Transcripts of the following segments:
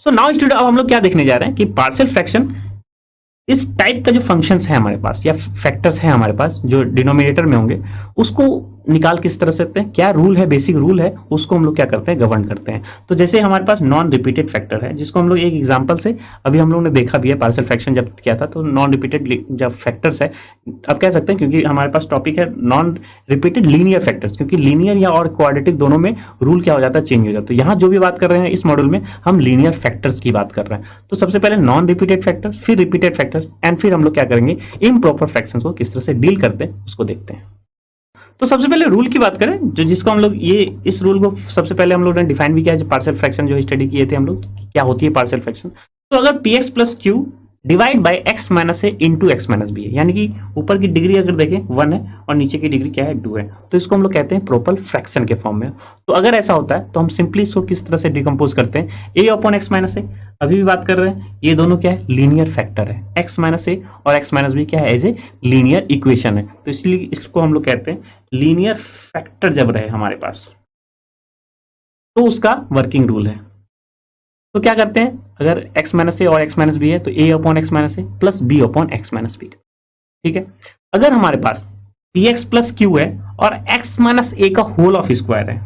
तो now student अब हम लोग क्या देखने जा रहे हैं कि पार्शियल फ्रैक्शन इस टाइप का जो फंक्शंस है हमारे पास या फैक्टर्स है हमारे पास जो डिनोमिनेटर में होंगे उसको निकाल किस तरह सकते हैं, क्या रूल है, बेसिक रूल है, उसको हम लोग क्या करते हैं, गवर्न करते हैं। तो जैसे हमारे पास नॉन रिपीटेड फैक्टर है जिसको हम लोग एक एग्जांपल से अभी हम लोग ने देखा भी है पार्शियल फ्रैक्शन जब किया था, तो नॉन रिपीटेड जब फैक्टर्स है अब कह सकते हैं क्योंकि हमारे पास टॉपिक है नॉन रिपीटेड लीनियर फैक्टर्स, क्योंकि लीनियर या और क्वाड्रेटिक दोनों में रूल क्या हो जाता है, चेंज हो जाता है। तो यहाँ जो भी बात कर रहे हैं इस मॉड्यूल में हम लीनियर फैक्टर्स की बात कर रहे हैं। तो सबसे पहले नॉन रिपीटेड फैक्टर, फिर रिपीटेड फैक्टर्स एंड फिर हम लोग क्या करेंगे इम्प्रॉपर फ्रैक्शंस को किस तरह से डील करते हैं उसको देखते हैं। तो सबसे पहले रूल की बात करें जो जिसको हम लोग ये इस रूल को सबसे पहले हम लोग ने डिफाइन भी किया है, जो पार्शियल फ्रैक्शन जो स्टडी किए थे हम लोग, क्या होती है पार्शियल फ्रैक्शन। तो अगर P x plus Q divide by x minus A into x minus B है, यानी कि ऊपर की डिग्री अगर देखें 1 है और नीचे की डिग्री क्या है 2 है, तो इसको हम लोग कहते हैं प्रोपर फ्रैक्शन के फॉर्म में। तो अगर ऐसा होता है तो हम सिंपली इसको किस तरह से डिकम्पोज करते हैं, ए अपॉन एक्स माइनस ए, अभी भी बात कर रहे हैं ये दोनों क्या है लीनियर फैक्टर है, एक्स माइनस ए और एक्स माइनस बी क्या है एज ए लीनियर इक्वेशन है, तो इसलिए इसको हम लोग कहते हैं लीनियर फैक्टर जब रहे हमारे पास तो उसका वर्किंग रूल है। तो क्या करते हैं अगर x माइनस ए और x माइनस बी है तो a upon x minus A plus B upon x minus B, ठीक है। अगर हमारे पास पी एक्स प्लस क्यू है और x माइनस ए का होल ऑफ स्क्वायर है,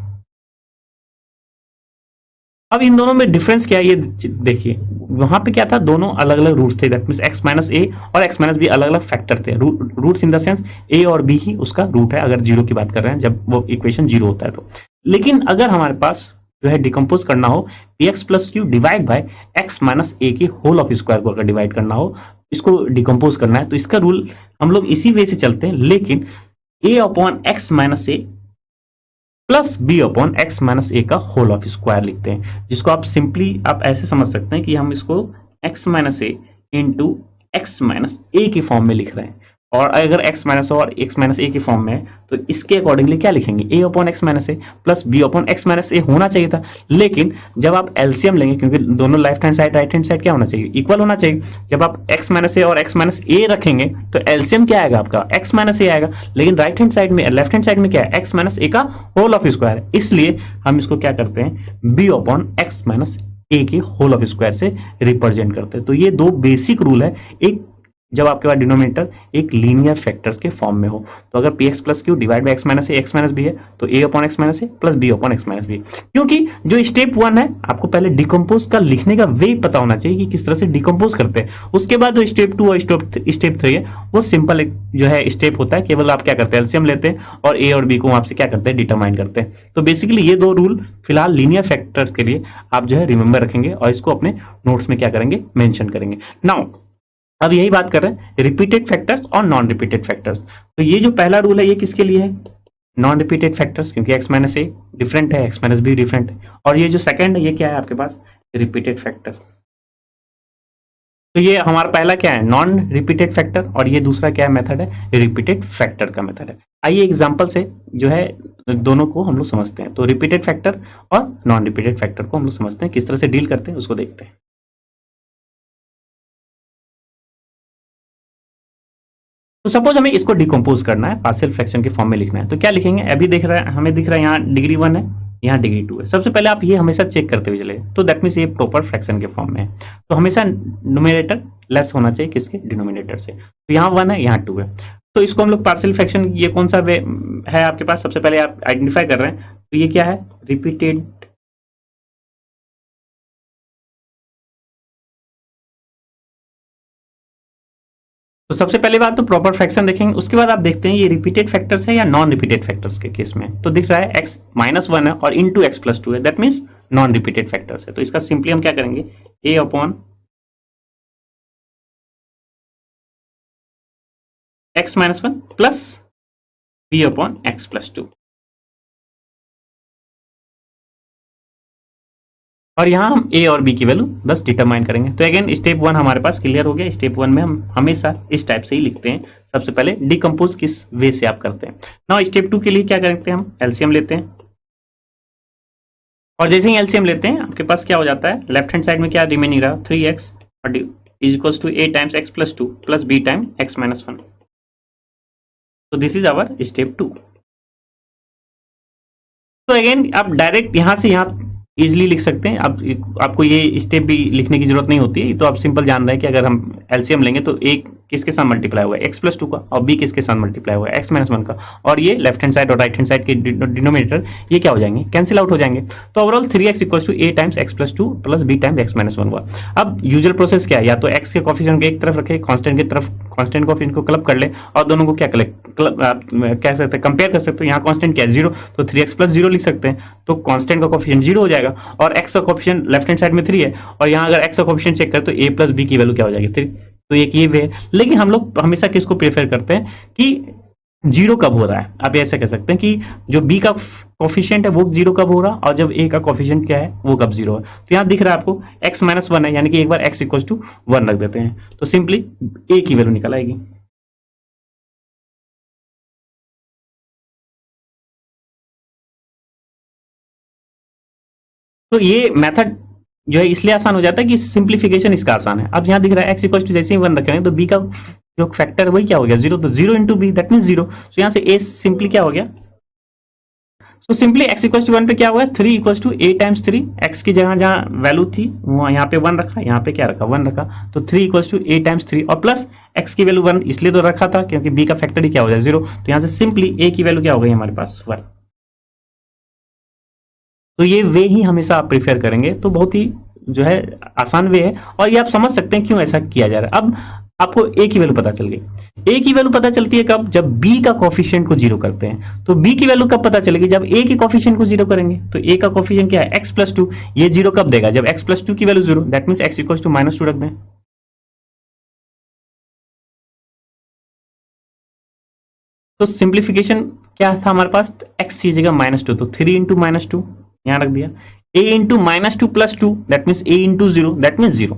अब इन दोनों में डिफरेंस क्या है ये देखिए, वहां पे क्या था दोनों अलग अलग रूट्स थे, that means x minus A और x माइनस बी अलग अलग फैक्टर थे, roots in the sense a और b ही उसका रूट है अगर जीरो की बात कर रहे हैं जब वो इक्वेशन जीरो होता है तो। लेकिन अगर हमारे पास जो है डिकम्पोज करना हो p x plus Q divide by x minus a की होल ऑफ स्क्वायर को अगर डिवाइड करना हो, इसको डिकम्पोज करना है, तो इसका रूल हम लोग इसी वे से चलते हैं, लेकिन a upon x minus A plus B upon x minus a का होल ऑफ स्क्वायर लिखते हैं, जिसको आप सिंपली आप ऐसे समझ सकते हैं कि हम इसको x minus A into x minus ए के फॉर्म में लिख रहे हैं। और अगर x माइनस और x माइनस ए के फॉर्म में है तो इसके अकॉर्डिंगली क्या लिखेंगे a upon x minus A plus B upon x minus a होना चाहिए था, लेकिन जब आप एलसीएम लेंगे क्योंकि दोनों left hand side right hand side क्या होना चाहिए इक्वल होना चाहिए, जब आप x माइनस ए और x माइनस ए रखेंगे तो एलसीएम क्या आएगा आपका x माइनस ए आएगा, लेकिन राइट हैंड साइड में लेफ्ट हैंड साइड में क्या है x माइनस ए का होल ऑफ स्क्वायर है, इसलिए हम इसको क्या करते हैं b अपॉन एक्स माइनस ए के होल ऑफ स्क्वायर से रिप्रेजेंट करते हैं। तो ये दो बेसिक रूल है, एक जब आपके पास डिनोमिनेटर एक लीनियर फैक्टर्स के फॉर्म में हो, तो अगर P x plus Q divide by x minus a x minus B है तो a upon x minus A plus B upon x minus b, क्योंकि जो स्टेप 1 है आपको पहले डिकम्पोज का लिखने का वे पता होना चाहिए कि किस तरह से डिकम्पोज करते हैं, उसके बाद जो स्टेप 2 और स्टेप 3 है वो सिंपल एक जो है स्टेप होता है, केवल आप क्या करते हैं एलसीएम लेते हैं और ए और बी को आपसे क्या करते हैं डिटरमाइन करते हैं। तो बेसिकली ये दो रूल फिलहाल लीनियर फैक्टर्स के लिए आप जो है रिमेंबर रखेंगे और इसको अपने नोट्स में क्या करेंगे मेंशन करेंगे। नाउ अब यही बात कर रहे हैं रिपीटेड फैक्टर्स और नॉन रिपीटेड फैक्टर्स। तो ये जो पहला रूल है ये किसके लिए है, नॉन रिपीटेड फैक्टर्स, क्योंकि x माइनस ए डिफरेंट है, x माइनस बी डिफरेंट है, और ये जो सेकंड है ये क्या है आपके पास रिपीटेड फैक्टर। तो ये हमारा पहला क्या है नॉन रिपीटेड फैक्टर और ये दूसरा क्या है मेथड है रिपीटेड फैक्टर का मेथड है। आइए एग्जांपल से जो है दोनों को हम लोग समझते हैं। तो रिपीटेड फैक्टर और नॉन रिपीटेड फैक्टर को हम लोग समझते हैं, किस तरह से डील करते हैं उसको देखते हैं। तो सपोज हमें इसको डिकम्पोज करना है, पार्शियल फ्रैक्शन के फॉर्म में लिखना है, तो क्या लिखेंगे, अभी देख रहे हैं हमें दिख रहा है यहाँ डिग्री 1 है यहाँ डिग्री 2 है। सबसे पहले आप ये हमेशा चेक करते हुए चले, तो दैट मीन्स ये प्रॉपर फ्रैक्शन के फॉर्म में है, तो हमेशा न्यूमरेटर लेस होना चाहिए किसके डिनोमिनेटर से। तो यहाँ 1 है यहाँ 2 है, तो इसको हम लोग पार्शियल फ्रैक्शन ये कौन सा वे है आपके पास, सबसे पहले आप आइडेंटिफाई कर रहे हैं, तो ये क्या है रिपीटेड तो सबसे पहले बात तो प्रॉपर फ्रैक्शन देखेंगे, उसके बाद आप देखते हैं ये रिपीटेड फैक्टर्स है या नॉन रिपीटेड फैक्टर्स के केस में। तो दिख रहा है x माइनस 1 है और इंटू एक्स प्लस 2 है, that means non repeated factors है। तो इसका सिंपली हम क्या करेंगे a upon x minus 1 plus b upon x plus 2, और यहाँ हम a और b की वैल्यू बस डिटरमाइन करेंगे। तो अगेन स्टेप 1 हमारे पास क्लियर हो गया। स्टेप 1 में हम हमेशा इस टाइप से ही लिखते हैं, सबसे पहले डिकम्पोज किस वे से आप करते हैं। नाउ स्टेप 2 के लिए क्या करते हैं, हम एलसीएम लेते हैं, और जैसे ही एलसीएम लेते हैं आपके पास क्या हो जाता है लेफ्ट हैंड साइड में क्या रिमेनिंग रहा 3x is equals to a times x plus 2 plus b time x minus 1। तो दिस इज आवर स्टेप 2। तो अगेन आप डायरेक्ट यहाँ से यहाँ इजीली लिख सकते हैं आप। आपको ये स्टेप भी लिखने की जरूरत नहीं होती है, तो आप सिंपल जान रहे हैं कि अगर हम एलसीएम लेंगे तो ए किसके साथ मल्टीप्लाई होगा, एक्स प्लस टू का, और बी किसके साथ मल्टीप्लाई होगा, एक्स माइनस वन का, और ये लेफ्ट हैंड साइड और राइट हैंड साइड के डिनोमिनेटर ये क्या हो जाएंगे, कैंसिल आउट हो जाएंगे। तो overall 3x equal to A times x plus two plus B times x minus one हुआ। अब यूजुअल प्रोसेस क्या है, या तो एक्स के कॉफिशिएंट को एक तरफ रखे, कांस्टेंट की तरफ कांस्टेंट कॉफिशिएंट को क्लब कर ले, और दोनों को क्या कह सकते हैं, कंपेयर कर सकते हो। यहाँ कांस्टेंट क्या है, जीरो, तो 3x प्लस जीरो लिख सकते हैं, तो कांस्टेंट का कॉफिशिएंट जीरो हो जाएगा, और x का कॉफिशिएंट लेफ्ट हैंड साइड में 3 है, और यहाँ अगर x का कॉफिशिएंट चेक करें तो a प्लस बी की वैल्यू क्या हो जाएगी 3। तो एक ये वे है, लेकिन हम लोग हमेशा किसको प्रेफर करते हैं कि जीरो कब हो रहा है। आप ऐसा कह सकते हैं कि जो बी का कॉफिशिएंट है वो जीरो कब हो रहा है, और जब ए का कॉफिशिएंट क्या है वो कब जीरो है। तो यहाँ दिख रहा है आपको x माइनस वन है, यानी कि एक बार x इक्वल टू वन रख देते हैं, तो सिंपली ए की वैल्यू निकल आएगी। तो ये मेथड जो है इसलिए आसान हो जाता है कि सिंप्लीफिकेशन इसका आसान है। अब यहाँ दिख रहा है x इक्वल टू जैसे ही वन रखेंगे तो b का जो फैक्टर है वही क्या हो गया जीरो, तो zero into B that mean zero. तो यहाँ से a सिंपली क्या हो गया, तो simply x equal to one पे क्या हुआ, three equal to A times three, x की जगह जहाँ वैल्यू थी वहाँ यहाँ पे वन रखा, यहाँ पे क्या रखा वन रखा, तो three equal to A times three, और प्लस x की वैल्यू वन इसलिए तो रखा था क्योंकि b का फैक्टर ही क्या हो जाए जीरो, तो यहाँ से सिंपली a की वैल्यू क्या हो गई हमारे पास वन। तो ये वे ही हमेशा आप प्रिफेयर करेंगे, तो बहुत ही जो है आसान वे है, और ये आप समझ सकते हैं क्यों ऐसा किया जा रहा है। अब आपको ए की वैल्यू पता चल गई। ए की वैल्यू पता चलती है कब, जब बी का कॉफिशिएंट को जीरो करते हैं। तो बी की वैल्यू कब पता चलेगी, जब ए के कॉफिशिएंट को जीरो करेंगे। तो ए का कॉफिशिएंट क्या है एक्स प्लस टू, ये जीरो कब देगा, जब एक्स प्लस टू की value zero, that mean x equal to minus two रख दें। तो सिंप्लीफिकेशन क्या था हमारे पास, एक्स की जगह माइनस टू, तो थ्री इंटू माइनस टू यहाँ रख दिया, a into minus two plus two that mean a into zero that mean zero,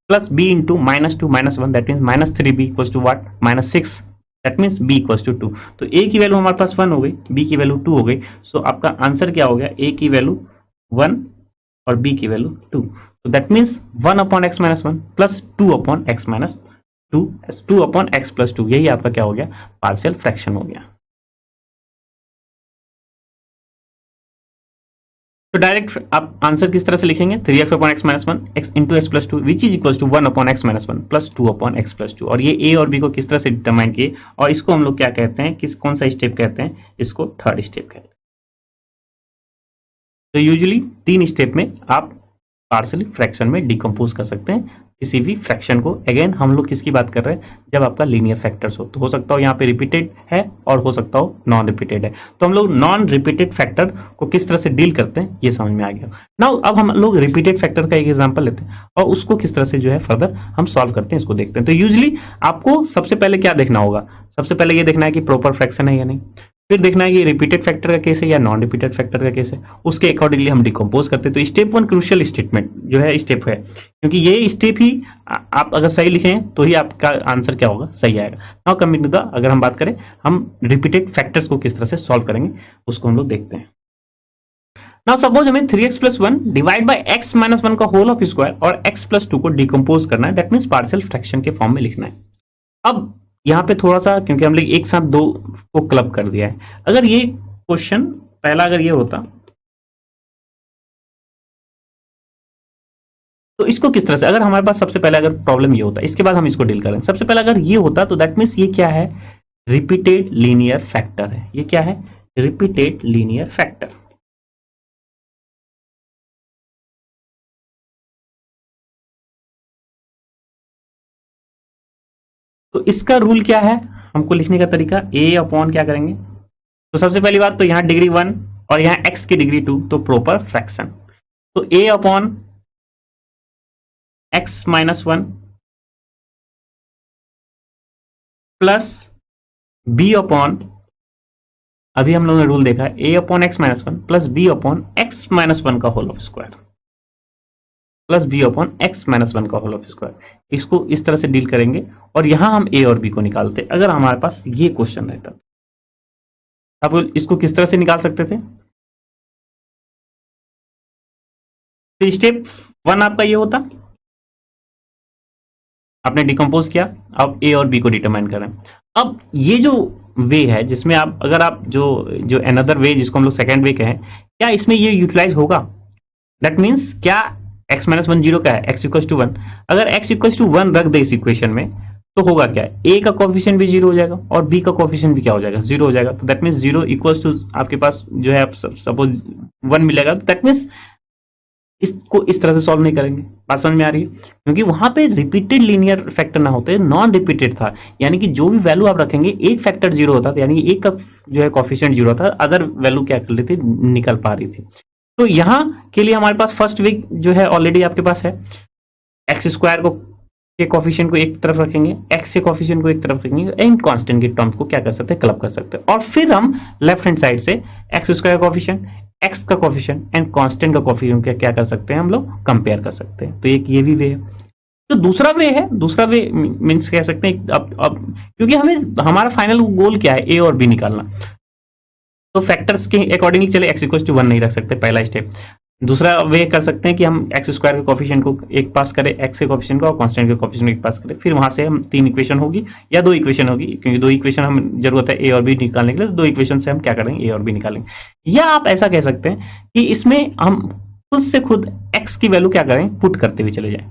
plus b into minus two minus one that mean minus three b equal to what minus six that mean b equal to two. तो a की value हमारे पास one हो गई, B की value to हो गई। सो आपका answer क्या हो गया, ए की वैल्यू वन और बी की वैल्यू टू। तो that means one upon x minus one plus two upon x minus two, to upon x plus to, यही आपका क्या हो गया, पार्शियल फ्रैक्शन हो गया। तो डायरेक्ट आप आंसर किस तरह से लिखेंगे, three x upon x minus one x into x plus two which is equal to one upon x minus one plus two upon x plus two. और ये ए और बी को किस तरह से डिटरमाइन किए, और इसको हम लोग क्या कहते हैं, किस कौन सा स्टेप कहते हैं, इसको थर्ड स्टेप कहते हैं। तो यूजुअली तीन स्टेप में आप पार्शियल फ्रैक्शन में डिकम्पोज कर सकते हैं किसी भी फ्रैक्शन को। अगेन हम लोग किसकी बात कर रहे हैं, जब आपका लीनियर फैक्टर्स हो, तो हो सकता हो यहाँ पे रिपीटेड है और हो सकता हो नॉन रिपीटेड है। तो हम लोग नॉन रिपीटेड फैक्टर को किस तरह से डील करते हैं ये समझ में आ गया। नाउ अब हम लोग रिपीटेड फैक्टर का एक एग्जांपल लेते हैं और उसको किस तरह से जो है फर्दर हम सॉल्व करते हैं, इसको देखते हैं। तो यूजुअली आपको सबसे पहले क्या देखना होगा, सबसे पहले ये देखना है कि प्रॉपर फ्रैक्शन है या नहीं, फिर देखना है कि रिपीटेड फैक्टर का केस है या नॉन रिपीटेड फैक्टर का केस है, उसके अकॉर्डिंगली हम डिकम्पोज करते हैं। तो स्टेप वन क्रूशियल स्टेटमेंट जो है स्टेप है, क्योंकि ये स्टेप ही आप अगर सही लिखें तो ही आपका आंसर क्या होगा, सही आएगा। नाउ कमिंग टू द, अगर हम बात करें हम रिपीटेड फैक्टर्स को किस तरह से सॉल्व करेंगे उसको हम लोग देखते हैं। नाउ सपोज हमें 3x plus one divide by x minus one का होल ऑफ स्क्वायर और x प्लस टू को डिकम्पोज करना है, दैट मीन्स पार्शियल फ्रैक्शन के फॉर्म में लिखना है। अब यहाँ पे थोड़ा सा, क्योंकि हम लोग एक साथ दो को क्लब कर दिया है, अगर ये क्वेश्चन पहला अगर ये होता तो इसको किस तरह से, अगर हमारे पास सबसे पहले अगर प्रॉब्लम ये होता, इसके बाद हम इसको डील करें। सबसे पहले अगर ये होता तो दैट मीन्स ये क्या है, रिपीटेड लीनियर फैक्टर है। ये क्या है, रिपीटेड लीनियर फैक्टर। तो इसका रूल क्या है, हमको लिखने का तरीका, ए अपॉन क्या करेंगे, तो सबसे पहली बात तो यहां डिग्री वन और यहां एक्स की डिग्री टू, तो प्रॉपर फ्रैक्शन। तो a upon x minus one plus B upon, अभी हम लोगों ने रूल देखा है, a upon x minus one plus B upon x minus one का whole of square plus B upon x minus one का whole of square. इसको इस तरह से डील करेंगे और यहां हम ए और बी को निकालते। अगर हमारे पास ये क्वेश्चन रहता अब इसको किस तरह से निकाल सकते थे, तो स्टेप वन आपका ये होता, आपने डिकम्पोज किया, अब ए और बी को डिटरमाइन करें। अब ये जो वे है जिसमें आप, अगर आप जो जो अनदर वे जिसको हम लोग सेकंड वे कहें, क्या इसमें ये यूटिलाइज होगा, दैट मीन्स क्या x माइनस वन जीरो क्या है, x इक्वल टू वन। अगर x इक्वल टू वन रख दे इस इक्वेशन में तो होगा क्या, a का कोफिशिएंट भी जीरो हो जाएगा और b का कोफिशिएंट भी क्या हो जाएगा, जीरो हो जाएगा। तो that means zero equals to आपके पास जो है सपोज वन मिलेगा, तो दैट मीन्स इसको इस तरह से सॉल्व नहीं करेंगे। बात समझ में आ रही है, क्योंकि वहां पे रिपीटेड लीनियर फैक्टर ना होते, नॉन रिपीटेड था, यानी कि जो भी वैल्यू आप रखेंगे एक फैक्टर जीरो होता था, यानी एक का जो है कोफिशिएंट जीरो था, अदर वैल्यू क्या कर रही थी, निकल पा रही थी। तो यहाँ के लिए हमारे पास फर्स्ट वे जो है ऑलरेडी आपके पास है, एक्स स्क्वायर को के कोफिशिएंट को एक तरफ रखेंगे, एक्स के कोफिशिएंट को एक तरफ रखेंगे, एंड कांस्टेंट के टर्म्स को क्या कर सकते हैं, क्लब कर सकते हैं। और फिर हम लेफ्ट हैंड साइड से एक्स स्क्वायर कोफिशिएंट, एक्स का कोफिशिएंट एंड कांस्टेंट का कोफिशिएंट क्या कर सकते हैं, हम लोग कंपेयर कर सकते हैं। तो एक ये भी वे है। तो दूसरा वे है, दूसरा वे मीन्स कह सकते हैं अब क्योंकि हमें हमारा फाइनल गोल क्या है, ए और बी निकालना, तो फैक्टर्स के अकॉर्डिंगली चले एक्स इक्वल टू वन नहीं रख सकते, पहला स्टेप। दूसरा वे कर सकते हैं कि हम एक्स स्क्वायर के कोफिशिएंट को एक पास करें, एक्स के कोफिशिएंट को और कांस्टेंट के कोफिशिएंट को एक पास करें, फिर वहां से हम तीन इक्वेशन होगी या दो इक्वेशन होगी, क्योंकि दो इक्वेशन हम जरूरत है ए और बी निकालने के लिए, तो दो इक्वेशन से हम क्या करेंगे, ए और बी निकालेंगे। या आप ऐसा कह सकते हैं कि इसमें हम खुद से खुद एक्स की वैल्यू क्या करें, पुट करते हुए चले जाएं।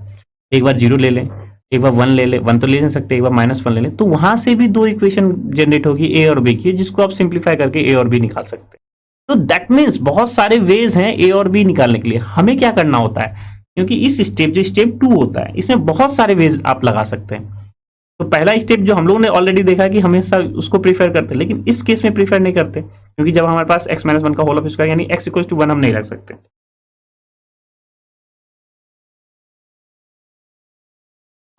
एक बार जीरो ले लें, एक बार वन ले ले, वन तो ले नहीं सकते, एक बार माइनस वन ले लें, तो वहां से भी दो इक्वेशन जनरेट होगी ए और बी की, जिसको आप सिंप्लीफाई करके ए और बी निकाल सकते हैं। तो दैट मीन्स बहुत सारे वेज हैं ए और बी निकालने के लिए। हमें क्या करना होता है, क्योंकि इस स्टेप जो स्टेप टू होता है इसमें बहुत सारे वेज आप लगा सकते हैं। तो पहला स्टेप जो हम लोगों ने ऑलरेडी देखा कि हमेशा उसको प्रीफर करते हैं, लेकिन इस केस में प्रीफर नहीं करते, क्योंकि जब हमारे पास एक्स माइनस वन का होल ऑफ स्क्वायर यानी एक्स इक्वल टू वन हम नहीं रख सकते।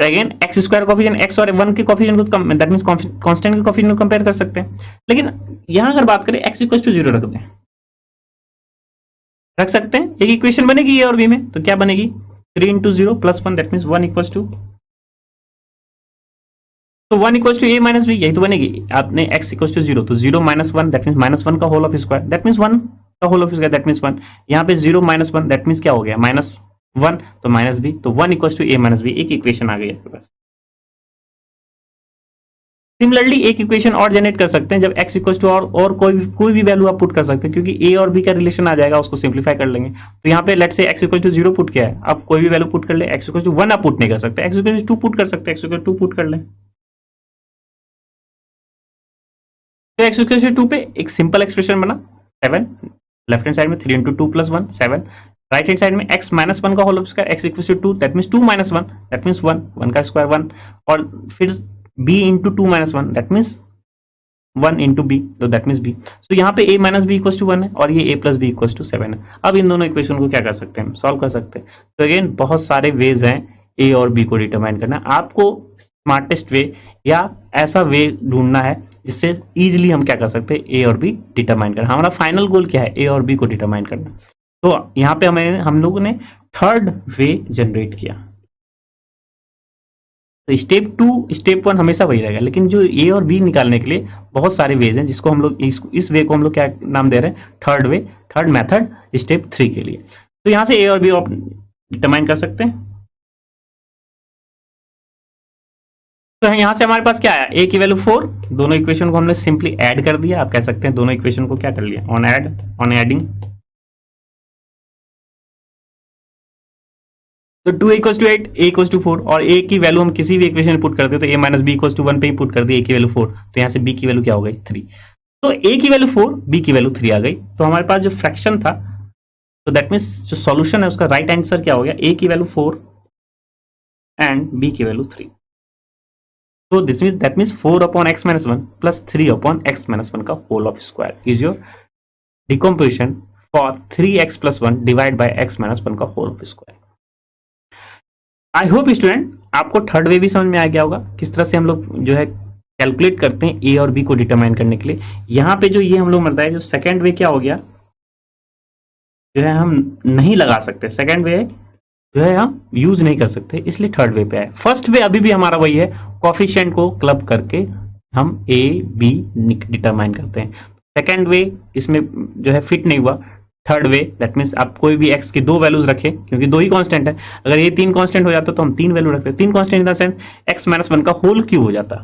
तो again x square coefficient x और वन के कोफिशिएंट को दैट मींस कांस्टेंट के कोफिशिएंट को कंपेयर कर सकते हैं। लेकिन यहां अगर बात करें एक्स इक्वल टू जीरो रख सकते हैं, एक इक्वेशन बनेगी ए और बी में, तो क्या बनेगी, 3 into zero plus one, that means one equal to, तो one equal to a minus b, यही तो बनेगी। आपने एक्स इक्वल टू जीरो, तो zero minus one that means minus one का whole of square, that means one का whole of square, that means one. यहाँ पे zero minus one that means क्या हो गया, माइनस वन, तो माइनस बी, तो one equal to a minus B, एक इक्वेशन आ गई आपके पास। सिमिलरली एक इक्वेशन और जनरेट कर सकते हैं जब x इक्वल टू और कोई भी वैल्यू आप पुट कर सकते हैं, क्योंकि a और b का रिलेशन आ जाएगा, उसको सिंप्लीफाई कर लेंगे। तो यहाँ पे लेट से x equal to zero put किया है, आप कोई भी वैल्यू पुट कर ले, x इक्वल टू वन आप पुट नहीं कर सकते, x equal to two put कर सकते हैं, x इक्वल टू पुट कर लें, तो x इक्वल टू टू पे एक सिंपल एक्सप्रेशन बना 7, लेफ्ट हैंड साइड में 3 into two plus one 7, right hand side में x माइनस वन का whole of square, x equal to two that means two minus one that means one, one का square one, और फिर b into two minus one that means one into B, तो that means B. तो यहाँ पे a minus B equal to one है और ये a plus B equal to 7 है। अब इन दोनों इक्वेशन को क्या कर सकते हैं, सॉल्व कर सकते हैं। तो अगेन बहुत सारे वेज हैं a और b को डिटरमाइन करना, आपको स्मार्टेस्ट वे या ऐसा वे ढूंढना है जिससे इजीली हम क्या कर सकते हैं, a और b डिटरमाइन करना। हमारा फाइनल गोल क्या है, a और b को डिटरमाइन करना। तो यहाँ पे हम लोगों ने थर्ड वे जनरेट किया। तो स्टेप टू स्टेप वन हमेशा वही रहेगा, लेकिन जो ए और बी निकालने के लिए बहुत सारे वेज हैं, जिसको हम लोग इस वे को हम लोग क्या नाम दे रहे हैं, third way, third method step three के लिए। तो यहां से ए और बी आप डिटरमाइन कर सकते हैं। तो यहां से हमारे पास क्या आया, ए की वैल्यू 4, दोनों इक्वेशन को हमने सिंपली ऐड कर दिया। आप कह सकते हैं दोनों इक्वेशन को क्या कर लिया, ऑन एडिंग। तो 2 equals to 8, A equals to 4, और ए की वैल्यू हम किसी भी इक्वेशन में पुट करते हैं, तो ए माइनस बी इक्वल्स टू 1 पे ही पुट कर दी, ए की वैल्यू 4, तो यहाँ से बी की वैल्यू क्या हो गई, 3। तो ए की वैल्यू 4, बी की वैल्यू 3 आ गई। तो हमारे पास जो फ्रैक्शन था, तो दैट मीन्स जो सॉल्यूशन है उसका राइट आंसर क्या हो गया, ए की वैल्यू 4 एंड बी की वैल्यू 3। तो this means that means 4 upon x minus one plus 3 upon x minus one का whole of square is your decomposition for 3x plus 1 divide by x minus 1 का whole of square. I hope student आपको third way भी समझ में आ गया होगा, किस तरह से हम लोग जो है कैलकुलेट करते हैं ए और बी को डिटरमाइन करने के लिए। यहाँ पे जो ये हम लोग मिलता है, जो सेकंड वे क्या हो गया, जो है हम नहीं लगा सकते, सेकंड वे जो है हम यूज नहीं कर सकते, इसलिए थर्ड वे पे आए। फर्स्ट वे अभी भी हमारा वही है, कोफिशिएंट को क्लब करके हम ए बी डिटरमाइन करते हैं। सेकंड वे इसमें जो है फिट नहीं हुआ। थर्ड वे दैट मीन्स आप कोई भी x की दो वैल्यूज रखें, क्योंकि दो ही कांस्टेंट है, अगर ये तीन कांस्टेंट हो जाता तो हम तीन वैल्यू रखते, तीन constant in the sense x minus one का होल क्यूब हो जाता।